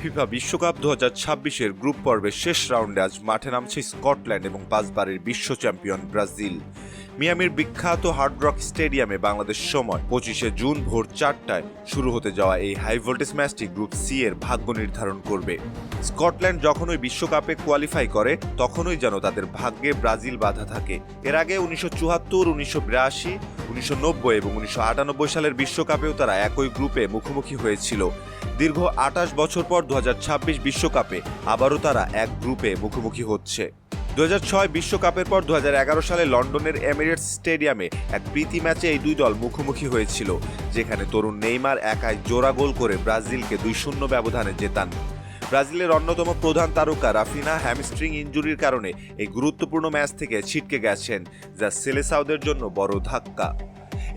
FIFA বিশ্বকাপ 2026-এর group পর্বের শেষ রাউন্ডে আজ মাঠে নামছে স্কটল্যান্ড এবং 5 বারের বিশ্ব চ্যাম্পিয়ন ব্রাজিল। মিয়ামির বিখ্যাত হার্ড রক স্টেডিয়ামে বাংলাদেশ সময় 25শে জুন ভোর 4টায় শুরু হতে যাওয়া এই হাই ভোল্টেজ ম্যাচটি গ্রুপ সি এর ভাগ্য নির্ধারণ করবে। স্কটল্যান্ড যখনই বিশ্বকাপে কোয়ালিফাই করে তখনই যেন তাদের ভাগ্যে ব্রাজিল বাধা থাকে। এর আগে 1974, 1982, 1990 এবং 1998 সালের বিশ্বকাপেও তারা একই গ্রুপে মুখোমুখি হয়েছিল। দীর্ঘ 28 বছর পর 2026 বিশ্বকাপে আবারও তারা এক গ্রুপে মুখোমুখি হচ্ছে। 2006 বিশ্বকাপের পর 2011 সালে লন্ডনের এমিরেটস স্টেডিয়ামে এক প্রীতি ম্যাচে এই দুই দল মুখোমুখি হয়েছিল, যেখানে তরুণ নেইমার একাই জোড়া গোল করে ব্রাজিলকে 2-0 ব্যবধানে জেতান। ব্রাজিলের অন্যতম প্রধান তারকা রাফিনা হ্যামস্ট্রিং ইনজুরির কারণে এই গুরুত্বপূর্ণ ম্যাচ থেকে ছিটকে গেছেন, যা সেলেসাওদের জন্য বড় ধাক্কা।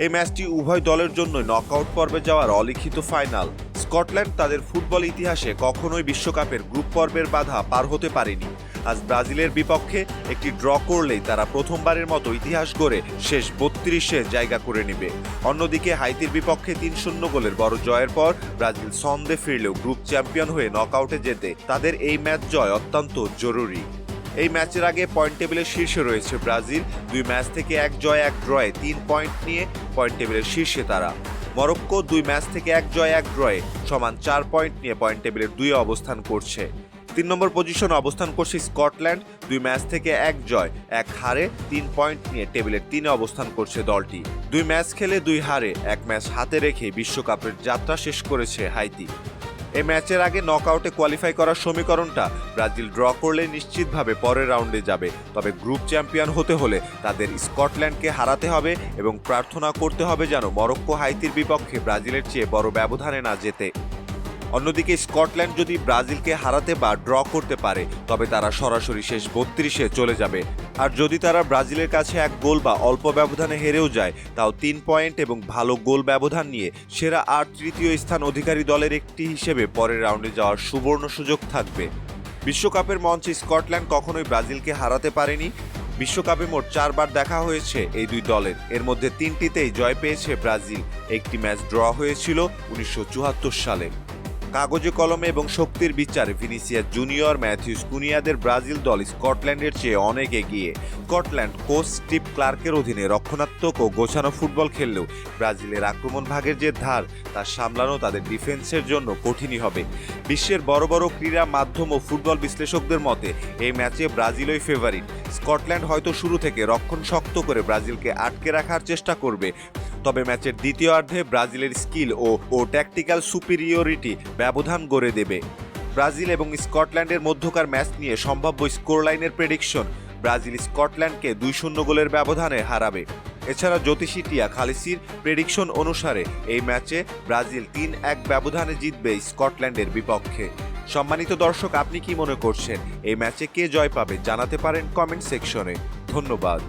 এই ম্যাচটি উভয় দলের জন্য নকআউট পর্বে যাওয়ার অলিখিত ফাইনাল। স্কটল্যান্ড তাদের ফুটবল ইতিহাসে কখনোই বিশ্বকাপের গ্রুপ পর্বের বাধা পার হতে পারেনি। আজ ব্রাজিলের বিপক্ষে একটি ড্র করলেই তারা প্রথমবারের মতো ইতিহাস গড়ে শেষ 32-এ জায়গা করে নেবে। অন্যদিকে হাইতির বিপক্ষে 3-0 গোলের বড় জয়ের পর ব্রাজিল ছন্দে ফিরলেও গ্রুপ চ্যাম্পিয়ন হয়ে নকআউটে যেতে তাদের এই ম্যাচ জয় অত্যন্ত জরুরি। এই ম্যাচের আগে পয়েন্ট টেবিলের শীর্ষে রয়েছে ব্রাজিল। 2 ম্যাচ থেকে 1 জয় 1 ড্রয়ে 3 পয়েন্ট নিয়ে পয়েন্ট টেবিলের শীর্ষে তারা। মরক্কো 2 ম্যাচ থেকে 1 জয় 1 ড্রয়ে সমান 4 পয়েন্ট নিয়ে পয়েন্ট টেবিলের 2 অবস্থান করছে। 3 নম্বর পজিশনে অবস্থান করছে স্কটল্যান্ড। 2 ম্যাচ থেকে 1 জয় 1 হারে 3 পয়েন্ট নিয়ে টেবিলের 3-এ অবস্থান করছে দলটি। 2 ম্যাচ খেলে 2 হারে 1 ম্যাচ হাতে রেখে বিশ্বকাপের যাত্রা শেষ করেছে হাইতি। এই ম্যাচের আগে নকআউটে কোয়ালিফাই করার সমীকরণটা ব্রাজিল ড্র করলে নিশ্চিতভাবে পরের রাউন্ডে যাবে। তবে গ্রুপ চ্যাম্পিয়ন হতে হলে তাদের স্কটল্যান্ডকে হারাতে হবে এবং প্রার্থনা করতে হবে যেন মরক্কো হাইতির বিপক্ষে ব্রাজিলের চেয়ে বড় ব্যবধানে না জেতে। অন্যদিকে স্কটল্যান্ড যদি ব্রাজিলকে হারাতে বা ড্র করতে পারে তবে তারা সরাসরি শেষ 32-এ চলে যাবে। আর যদি তারা ব্রাজিলের কাছে 1 গোল বা অল্প ব্যবধানে হেরেও যায়, তাও 3 পয়েন্ট এবং ভালো গোল ব্যবধান নিয়ে সেরা আর তৃতীয় স্থান অধিকারী দলের একটি হিসেবে পরের রাউন্ডে যাওয়ার সুবর্ণ সুযোগ থাকবে। বিশ্বকাপের মঞ্চে স্কটল্যান্ড কখনোই ব্রাজিলকে হারাতে পারেনি। বিশ্বকাপে মোট 4 বার দেখা হয়েছে এই দুই দলের, এর মধ্যে 3টিতেই জয় পেয়েছে ব্রাজিল। একটি ম্যাচ ড্র হয়েছিল 1974 সালে। কাগজে কলমে এবং শক্তির বিচারে ভিনিসিয়াস জুনিয়র, ম্যাথিউস কুনিয়াদের ব্রাজিল দল স্কটল্যান্ডের চেয়ে অনেক এগিয়ে। স্কটল্যান্ড কোচ স্টিভ ক্লার্কের অধীনে রক্ষণাত্মক ও গোছানো ফুটবল খেললেও ব্রাজিলের আক্রমণ ভাগের যে ধার তা সামলানো তাদের ডিফেন্সের জন্য কঠিনই হবে। বিশ্বের বড় বড় ক্রীড়া মাধ্যম ও ফুটবল বিশ্লেষকদের মতে এই ম্যাচে ব্রাজিলই ফেভারিট। স্কটল্যান্ড হয়তো শুরু থেকে রক্ষণ শক্ত করে ব্রাজিলকে আটকে রাখার চেষ্টা করবে, তবে ম্যাচের দ্বিতীয়ার্ধে ব্রাজিলের স্কিল ও ট্যাকটিক্যাল সুপিরিয়রিটি ব্যবধান গড়ে দেবে। ব্রাজিল এবং স্কটল্যান্ডের মধ্যকার ম্যাচ নিয়ে সম্ভাব্য স্কোরলাইনের প্রেডিকশন ব্রাজিল স্কটল্যান্ডকে 2-0 গোলের ব্যবধানে হারাবে। এছাড়া জ্যোতিষী টিয়া খালিসির প্রেডিকশন অনুসারে এই ম্যাচে ব্রাজিল 3-1 ব্যবধানে জিতবে স্কটল্যান্ডের বিপক্ষে। সম্মানিত দর্শক, আপনি কি মনে করছেন এই ম্যাচে কে জয় পাবে জানাতে পারেন কমেন্ট সেকশনে। ধন্যবাদ।